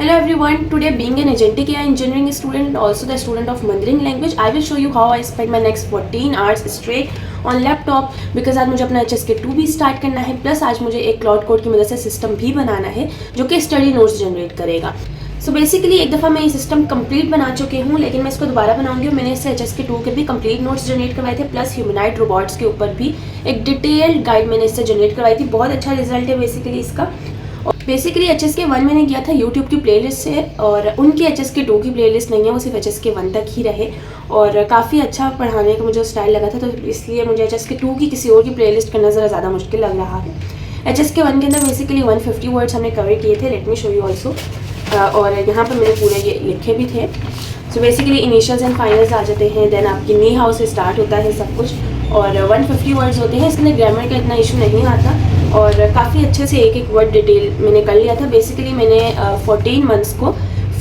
Hello everyone, today being an agentic AI engineering student and also the student of Mandarin language, I will show you how I spend my next 14 hours straight on laptop because आज मुझे अपना HSK2 भी start करना है plus आज मुझे एक cloud code की मदद से सिस्टम भी बनाना है जो कि स्टडी नोट्स जनरेट करेगा। सो बेसिकली एक दफ़ा मैं ये सिस्टम कंप्लीट बना चुकी हूँ लेकिन मैं इसको दोबारा बनाऊंगी और मैंने इससे HSK2 के भी कंप्लीट नोट्स जनरेट करवाए थे प्लस ह्यूमनॉइड रोबोट्स के ऊपर भी एक डिटेल्ड गाइड मैंने इससे जनरेट करवाई थी। बहुत अच्छा रिजल्ट है बेसिकली इसका। और बेसिकली HSK1 मैंने किया था यूट्यूब की प्लेलिस्ट से और उनकी HSK2 की प्लेलिस्ट नहीं है, वो सिर्फ HSK1 तक ही रहे और काफ़ी अच्छा पढ़ाने का मुझे स्टाइल लगा था, तो इसलिए मुझे HSK2 की किसी और की प्लेलिस्ट करना ज़रा ज़्यादा मुश्किल लग रहा है। HSK1 के अंदर बेसिकली 150 वर्ड्स हमने कवर किए थे, let me show you also, और यहाँ पर मैंने पूरे ये लिखे भी थे। So basically initials and finals आ जाते हैं, देन आपकी नी हाउ से स्टार्ट होता है सब कुछ और 150 वर्ड्स होते हैं। इसमें ग्रामर का इतना इशू नहीं आता और काफ़ी अच्छे से एक एक वर्ड डिटेल मैंने कर लिया था। बेसिकली मैंने 14 मंथ्स को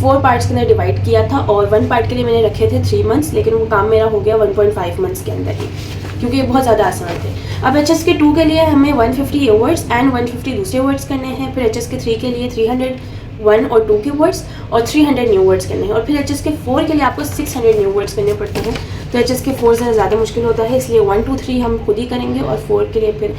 4 पार्ट्स के अंदर डिवाइड किया था और 1 पार्ट के लिए मैंने रखे थे 3 मंथ्स, लेकिन वो काम मेरा हो गया 1.5 मंथ्स के अंदर ही क्योंकि ये बहुत ज़्यादा आसान थे। अब HSK2 के लिए हमें 150 वर्ड्स एंड 150 दूसरे वर्ड्स करने हैं, फिर HSK3 के लिए 301 और 2 के वर्ड्स और 300 न्यू वर्ड्स करने हैं और फिर HSK4 के लिए आपको 600 न्यू वर्ड्स करने पड़ते हैं। तो HSK4 से ज़्यादा मुश्किल होता है, इसलिए 1 2 3 हम खुद ही करेंगे और 4 के लिए फिर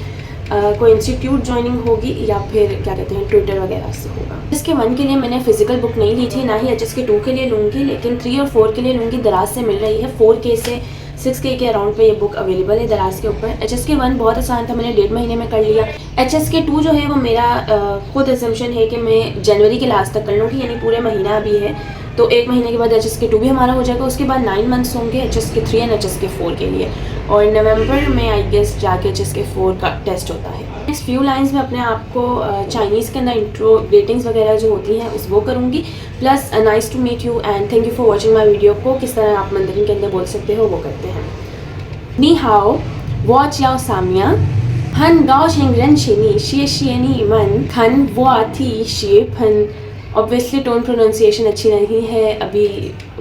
कोई इंस्टीट्यूट ज्वाइनिंग होगी या फिर क्या कहते हैं ट्विटर वगैरह से होगा। HSK1 के लिए मैंने फिजिकल बुक नहीं ली थी, ना ही HSK2 के लिए लूँगी, लेकिन 3 और 4 के लिए लूँगी। दराज से मिल रही है 4K से 6K के अराउंड पे ये बुक अवेलेबल है दराज के ऊपर। HSK1 बहुत आसान था, मैंने 1.5 महीने में कर लिया। HSK2 जो है वो मेरा खुद असम्पशन है कि मैं जनवरी के लास्ट तक कर लूँगी, यानी पूरे महीना अभी है, तो 1 महीने के बाद HSK2 भी हमारा हो जाएगा। उसके बाद 9 मंथ्स होंगे HSK3 एंड HSK4 के लिए और नवंबर में आई गेस जाके HSK4 का टेस्ट होता है। नेक्स्ट फ्यू लाइंस में अपने आप को चाइनीज़ के अंदर इंट्रो ग्रीटिंग्स वगैरह जो होती हैं उस वो करूँगी, plus nice to meet you and thank you for watching my video को किस तरह आप मंdarin के अंदर बोल सकते हो वो करते हैं। नी हाओ वॉच याओ सामिया हन गाओ शेंगरन शेनी शे शेनी मन खन वो थी शेफन। ऑब्वियसली टोन प्रोनाउंसिएशन अच्छी नहीं है, अभी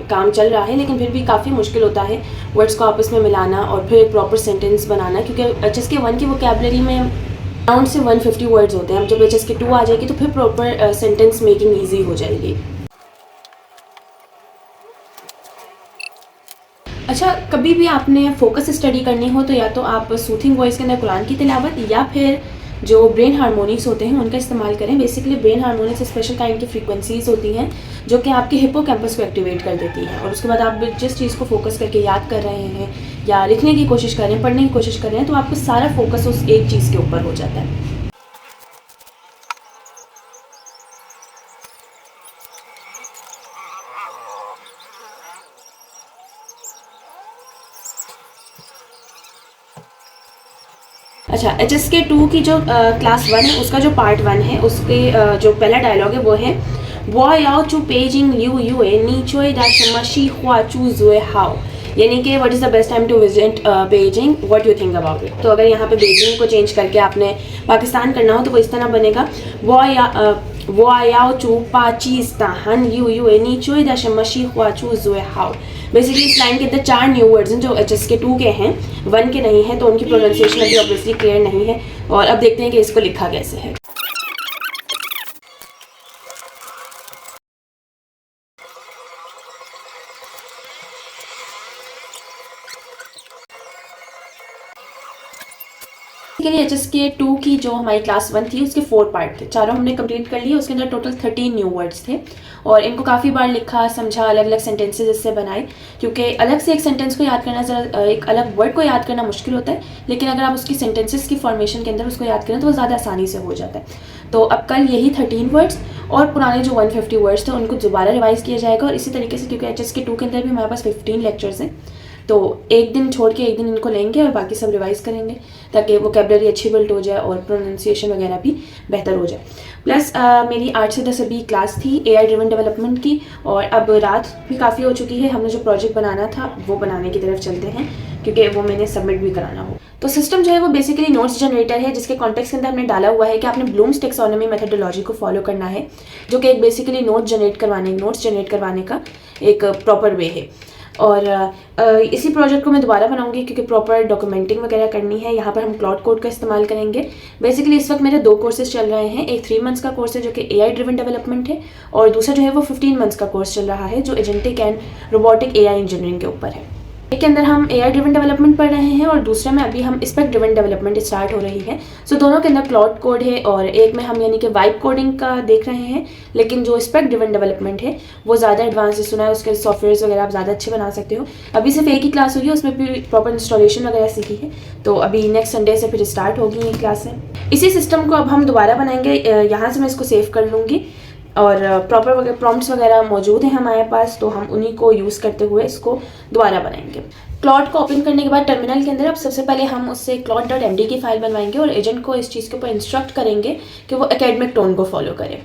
काम चल रहा है, लेकिन फिर भी काफ़ी मुश्किल होता है वर्ड्स को आपस में मिलाना और फिर एक प्रॉपर सेंटेंस बनाना, क्योंकि HSK1 की वोकैबुलरी में अराउंड से 150 वर्ड्स होते हैं। अब जब HSK2 आ जाएगी तो फिर प्रॉपर सेंटेंस मेकिंग ईजी हो जाएगी। अच्छा, कभी भी आपने फोकस स्टडी करनी हो तो या तो आप सूथिंग वॉइस के अंदर कुरान की तिलावत या फिर जो ब्रेन हार्मोनिक्स होते हैं उनका इस्तेमाल करें। Basically brain harmonics special kind की फ्रीक्वेंसीज होती हैं जो कि आपके हिप्पोकैम्पस को एक्टिवेट कर देती हैं और उसके बाद आप जिस चीज़ को फोकस करके याद कर रहे हैं या लिखने की कोशिश कर रहे हैं, पढ़ने की कोशिश कर रहे हैं, तो आपका सारा फोकस उस एक चीज़ के ऊपर हो जाता है। अच्छा, HSK2 की जो क्लास 1 है उसका जो पार्ट 1 है उसके जो पहला डायलॉग है वो है वो याओ चू पेजिंग लिu युए नीचोए दा शमशी हुआ चू जुए हाओ, यानी कि what is the best time to visit Beijing, what you think about it. तो अगर यहाँ पे बेजिंग को चेंज करके आपने पाकिस्तान करना हो तो वो इस तरह बनेगा वो याओ चू पाकिस्तान लिu युए नीचोए दा शमशी हुआ चू जुए हाओ। बेसिकली इस लाइन के अंदर 4 न्यू वर्ड्स हैं जो HSK2 के हैं, 1 के नहीं हैं, तो उनकी प्रोनाउंसिएशन अभी ऑब्वियसली क्लियर नहीं है और अब देखते हैं कि इसको लिखा कैसे है। के लिए HSK2 की जो हमारी क्लास 1 थी उसके 4 पार्ट थे, चारों हमने कंप्लीट कर लिए। उसके अंदर टोटल 13 न्यू वर्ड्स थे और इनको काफ़ी बार लिखा, समझा, अलग अलग सेंटेंसेस इससे बनाए, क्योंकि अलग से एक सेंटेंस को याद करना ज़रा एक अलग वर्ड को याद करना मुश्किल होता है, लेकिन अगर आप उसकी सेंटेंसेस की फॉर्मेशन के अंदर उसको याद करें तो वो ज़्यादा आसानी से हो जाता है। तो अब कल यही 13 वर्ड्स और पुराने जो 150 वर्ड्स थे उनको दोबारा रिवाइज़ किया जाएगा और इसी तरीके से, क्योंकि HSK2 के अंदर भी हमारे पास 15 लेक्चर्स हैं, तो एक दिन छोड़ के एक दिन इनको लेंगे और बाकी सब रिवाइज़ करेंगे ताकि वोकैबुलरी अच्छी बिल्ट हो जाए और प्रोनाउंसिएशन वगैरह भी बेहतर हो जाए। प्लस मेरी 8 से 10 अभी क्लास थी AI ड्रिवन डेवलपमेंट की और अब रात भी काफ़ी हो चुकी है। हमने जो प्रोजेक्ट बनाना था वो बनाने की तरफ चलते हैं क्योंकि वो मैंने सबमिट भी कराना हो। तो सिस्टम जो है वो बेसिकली नोट्स जनरेटर है जिसके कॉन्टेक्स्ट के अंदर हमने डाला हुआ है कि आपने ब्लूम्स टेक्सोनोमी मेथडोलॉजी को फॉलो करना है, जो कि एक बेसिकली नोट्स जनरेट करवाने का एक प्रॉपर वे है। और इसी प्रोजेक्ट को मैं दोबारा बनाऊंगी क्योंकि प्रॉपर डॉक्यूमेंटिंग वगैरह करनी है। यहाँ पर हम क्लाउड कोड का इस्तेमाल करेंगे। बेसिकली इस वक्त मेरे 2 कोर्सेज चल रहे हैं। एक 3 मंथ्स का कोर्स है जो कि AI ड्रिवन डेवलपमेंट है, और दूसरा जो है वो 15 मंथ्स का कोर्स चल रहा है जो agentic and robotic AI engineering के ऊपर है। एक के अंदर हम AI ड्रिवन डेवलपमेंट पढ़ रहे हैं और दूसरे में अभी हम स्पेक ड्रिवन डेवलपमेंट स्टार्ट हो रही है। सो दोनों के अंदर क्लाउड कोड है और एक में हम यानी कि वाइब कोडिंग का देख रहे हैं, लेकिन जो स्पेक ड्रिवन डेवलपमेंट है वो ज़्यादा एडवांस सुना है, उसके सॉफ्टवेयर वगैरह आप ज़्यादा अच्छे बना सकते हो। अभी सिर्फ एक ही क्लास हुई है, उसमें भी प्रॉपर इंस्टॉलेशन वगैरह सीखी है, तो अभी नेक्स्ट संडे से फिर स्टार्ट होगी ये क्लासें। इसी सिस्टम को अब हम दोबारा बनाएंगे। यहाँ से मैं इसको सेव कर लूँगी और प्रॉपर वगैरह प्रॉम्प्ट्स वगैरह मौजूद हैं हमारे पास, तो हम उन्हीं को यूज़ करते हुए इसको दोबारा बनाएंगे। क्लॉड को ओपन करने के बाद टर्मिनल के अंदर अब सबसे पहले हम उससे claude.md की फाइल बनवाएंगे और एजेंट को इस चीज़ के ऊपर इंस्ट्रक्ट करेंगे कि वो एकेडमिक टोन को फॉलो करे।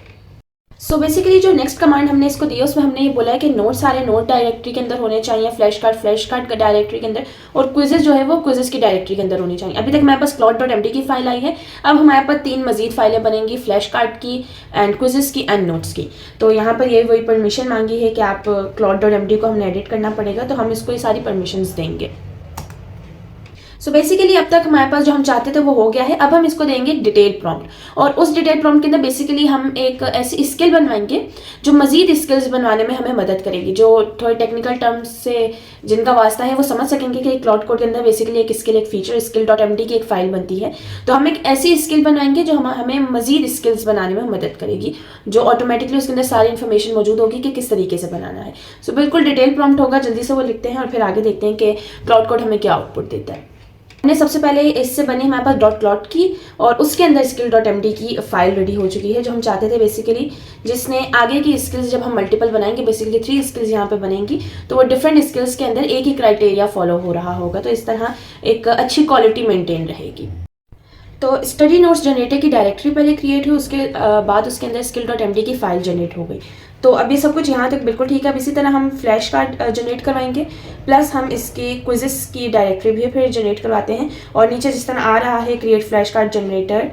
सो बेसिकली जो नेक्स्ट कमांड हमने इसको दी है उसमें हमने ये बोला है कि नोट सारे नोट डायरेक्टरी के अंदर होने चाहिए, फ्लैश कार्ड का डायरेक्टरी के अंदर, और क्विजेज जो है वो क्विजेज की डायरेक्टरी के अंदर होनी चाहिए। अभी तक हमारे पास claude.md की फाइल आई है, अब हमारे पास 3 मजीद फाइलें बनेंगी, फ्लैश कार्ड की एंड क्विजेज की एंड नोट्स की। तो यहाँ पर ये वही परमिशन मांगी है कि आप claude.md को हमने एडिट करना पड़ेगा, तो हम इसको ये सारी परमिशंस देंगे। सो बेसिकली अब तक हमारे पास जो हम चाहते थे वो हो गया है। अब हम इसको देंगे डिटेल प्रॉम्प्ट, और उस डिटेल प्रॉम्प्ट के अंदर बेसिकली हम एक ऐसी स्किल बनवाएंगे जो मजीद स्किल्स बनवाने में हमें मदद करेगी। जो थोड़े टेक्निकल टर्म्स से जिनका वास्ता है वो समझ सकेंगे कि क्लाउड कोड के अंदर बेसिकली एक स्किल, एक फीचर skill.md की एक फाइल बनती है। तो हम एक ऐसी स्किल बनवाएंगे जो हमें मजीद स्किल्स बनाने में मदद करेगी, जो ऑटोमेटिकली उसके अंदर सारी इन्फॉर्मेशन मौजूद होगी कि किस तरीके से बनाना है। सो बिल्कुल डिटेल प्रॉम्प्ट होगा, जल्दी से वो लिखते हैं और फिर आगे देखते हैं कि क्लाउड कोड हमें क्या आउटपुट देता है। हमने सबसे पहले इससे बनी हमारे पास .क्लॉट की, और उसके अंदर skill.md की फाइल रेडी हो चुकी है जो हम चाहते थे बेसिकली, जिसने आगे की स्किल्स जब हम मल्टीपल बनाएंगे, बेसिकली 3 स्किल्स यहाँ पे बनेंगी, तो वो डिफरेंट स्किल्स के अंदर एक ही क्राइटेरिया फॉलो हो रहा होगा, तो इस तरह एक अच्छी क्वालिटी मेंटेन रहेगी। तो स्टडी नोट्स जनरेटर की डायरेक्टरी पहले क्रिएट हुई, उसके बाद उसके अंदर skill.md की फाइल जनरेट हो गई। तो अभी सब कुछ यहाँ तक बिल्कुल ठीक है। अब इसी तरह हम फ्लैश कार्ड जनरेट करवाएंगे, प्लस हम इसकी क्विजेस की डायरेक्टरी भी फिर जनरेट करवाते हैं, और नीचे जिस तरह आ रहा है create flash card generator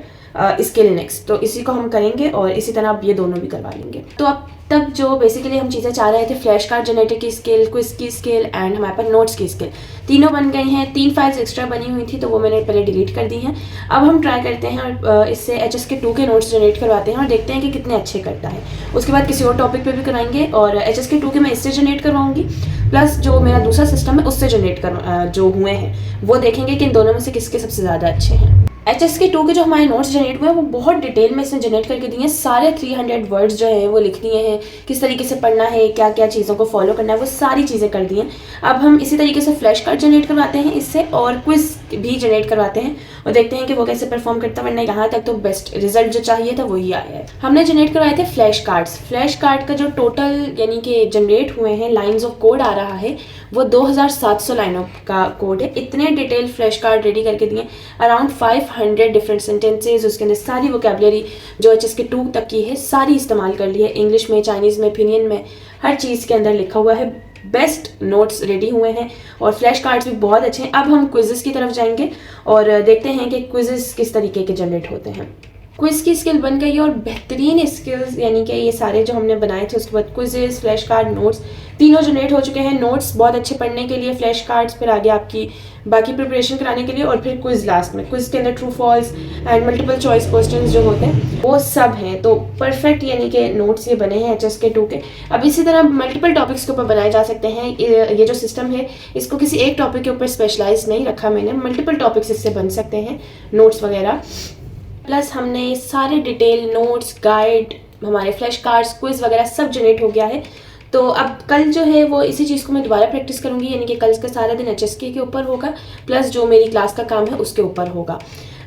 skill next, तो इसी को हम करेंगे और इसी तरह अब ये दोनों भी करवा लेंगे। तो अब तक जो बेसिकली हम चीज़ें चाह रहे थे, फ्लैश कार्ड जनरेटर की स्किल, क्विज की स्किल एंड हमारे पास नोट्स की स्किल, तीनों बन गई हैं। 3 फाइल्स एक्स्ट्रा बनी हुई थी तो वो मैंने पहले डिलीट कर दी हैं। अब हम ट्राई करते हैं और इससे HSK2 के नोट्स जनरेट करवाते हैं और देखते हैं कि कितने अच्छे करता है। उसके बाद किसी और टॉपिक पे भी कराएंगे, और HSK2 के मैं इससे जनरेट करवाऊंगी, प्लस जो मेरा दूसरा सिस्टम है उससे जनरेट जो हुए हैं वो देखेंगे कि इन दोनों में से किसके सबसे ज़्यादा अच्छे हैं। HSK2 के जो हमारे नोट्स जनरेट हुए हैं वो बहुत डिटेल में इसने जनरेट करके दिए हैं। सारे 300 वर्ड्स जो हैं वो लिख दिए हैं, किस तरीके से पढ़ना है, क्या क्या चीज़ों को फॉलो करना है, वो सारी चीज़ें कर दी हैं। अब हम इसी तरीके से फ्लैश कार्ड जनरेट करवाते हैं इससे, और क्विज भी जनरेट करवाते हैं और देखते हैं कि वो कैसे परफॉर्म करता है। वरना यहाँ तक तो बेस्ट रिजल्ट जो चाहिए था वही आया है। हमने जनरेट करवाए थे फ्लैश कार्ड्स। फ्लैश कार्ड का जो टोटल यानी कि जनरेट हुए हैं लाइन्स ऑफ कोड आ रहा है वो 2700 लाइनों का कोड है। इतने डिटेल फ्लैश कार्ड रेडी करके दिए, अराउंड 500 डिफरेंट सेंटेंसेज, उसके अंदर सारी वोकैबुलरी जो HSK2 तक की है सारी इस्तेमाल कर ली है। इंग्लिश में, चाइनीज़ में, फिनियन में, हर चीज़ के अंदर लिखा हुआ है। बेस्ट नोट्स रेडी हुए हैं और फ्लैश कार्ड्स भी बहुत अच्छे हैं। अब हम क्विजेस की तरफ जाएंगे और देखते हैं कि क्विजेस किस तरीके के जनरेट होते हैं। क्विज की स्किल बन गई है और बेहतरीन स्किल्स यानी कि ये सारे जो हमने बनाए थे, उसके बाद क्विजेस, फ्लैश कार्ड, नोट्स तीनों जनरेट हो चुके हैं। नोट्स बहुत अच्छे पढ़ने के लिए, फ्लैश कार्ड्स फिर आगे आपकी बाकी प्रिपरेशन कराने के लिए, और फिर क्विज लास्ट में। क्विज के अंदर true false and multiple choice questions जो होते हैं वो सब हैं। तो परफेक्ट यानी कि नोट्स ये बने हैं HSK2 के। अब इसी तरह मल्टीपल टॉपिक्स के ऊपर बनाए जा सकते हैं। ये जो सिस्टम है इसको किसी एक टॉपिक के ऊपर स्पेशलाइज नहीं रखा मैंने, मल्टीपल टॉपिक्स इससे बन सकते हैं नोट्स वगैरह। प्लस हमने सारे डिटेल नोट्स, गाइड, हमारे फ्लैश कार्ड्स, क्विज वगैरह सब जनरेट हो गया है। तो अब कल जो है वो इसी चीज़ को मैं दोबारा प्रैक्टिस करूँगी, यानी कि कल का सारा दिन HSK के ऊपर होगा, प्लस जो मेरी क्लास का काम है उसके ऊपर होगा।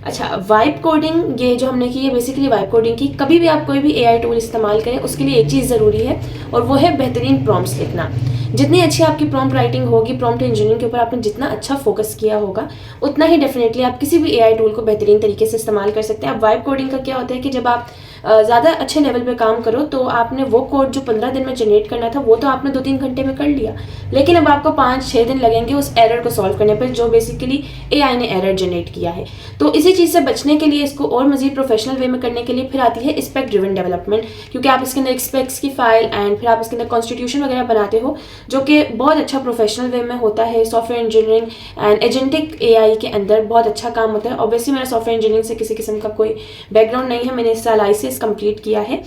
अच्छा, वाइब कोडिंग ये जो हमने की है बेसिकली वाइब कोडिंग की। कभी भी आप कोई भी AI टूल इस्तेमाल करें उसके लिए एक चीज़ ज़रूरी है और वो है बेहतरीन प्रॉम्प्ट्स लिखना। जितनी अच्छी आपकी प्रॉम्प्ट राइटिंग होगी, प्रॉम्प्ट इंजीनियरिंग के ऊपर आपने जितना अच्छा फोकस किया होगा, उतना ही डेफिनेटली आप किसी भी AI टूल को बेहतरीन तरीके से इस्तेमाल कर सकते हैं। अब वाइब कोडिंग का क्या होता है कि जब आप ज़्यादा अच्छे लेवल पे काम करो तो आपने वो कोड जो 15 दिन में जनरेट करना था वो तो आपने 2-3 घंटे में कर लिया, लेकिन अब आपको 5-6 दिन लगेंगे उस एरर को सॉल्व करने पर जो बेसिकली AI ने एरर जनरेट किया है। तो इसी चीज़ से बचने के लिए, इसको और मज़ीद प्रोफेशनल वे में करने के लिए फिर आती है स्पेक ड्रिवन डेवलपमेंट, क्योंकि आप इसके अंदर स्पेक्स की फाइल एंड फिर आप इसके अंदर कॉन्स्टिट्यूशन वगैरह बनाते हो, जो कि बहुत अच्छा प्रोफेशनल वे में होता है। Software engineering and agentic AI के अंदर बहुत अच्छा काम होता है। ऑब्वियसली मेरा सॉफ्टवेयर इंजीनियरिंग से किसी किस्म का कोई बैकग्राउंड नहीं है, मैंने इस साल ICS कंप्लीट किया है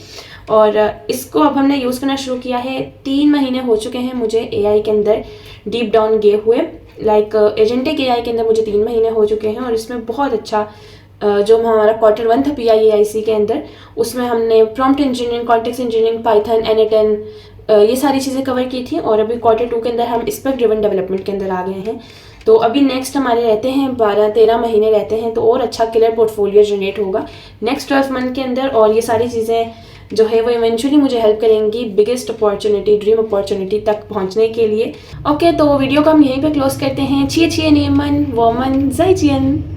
और इसको अब हमने यूज़ करना शुरू किया है। 3 महीने हो चुके हैं मुझे AI के अंदर डीप डाउन गए हुए, लाइक एजेंटिक AI के अंदर मुझे 3 महीने हो चुके हैं और इसमें बहुत अच्छा जो हमारा Q1 था PIAIC के अंदर, उसमें हमने prompt engineering, context engineering, Python, N8N ये सारी चीज़ें कवर की थी और अभी Q2 के अंदर हम स्पेक ड्रिवन डेवलपमेंट के अंदर आ गए हैं। तो अभी नेक्स्ट हमारे रहते हैं 12-13 महीने रहते हैं, तो और अच्छा क्लियर पोर्टफोलियो जनरेट होगा नेक्स्ट 12 मंथ के अंदर और ये सारी चीज़ें जो है वो इवेंचुअली मुझे हेल्प करेंगी बिगेस्ट अपॉर्चुनिटी, ड्रीम अपॉर्चुनिटी तक पहुंचने के लिए। ओके, तो वीडियो को हम यहीं पे क्लोज करते हैं। छिए छिए नियमन वोमन जय जियन।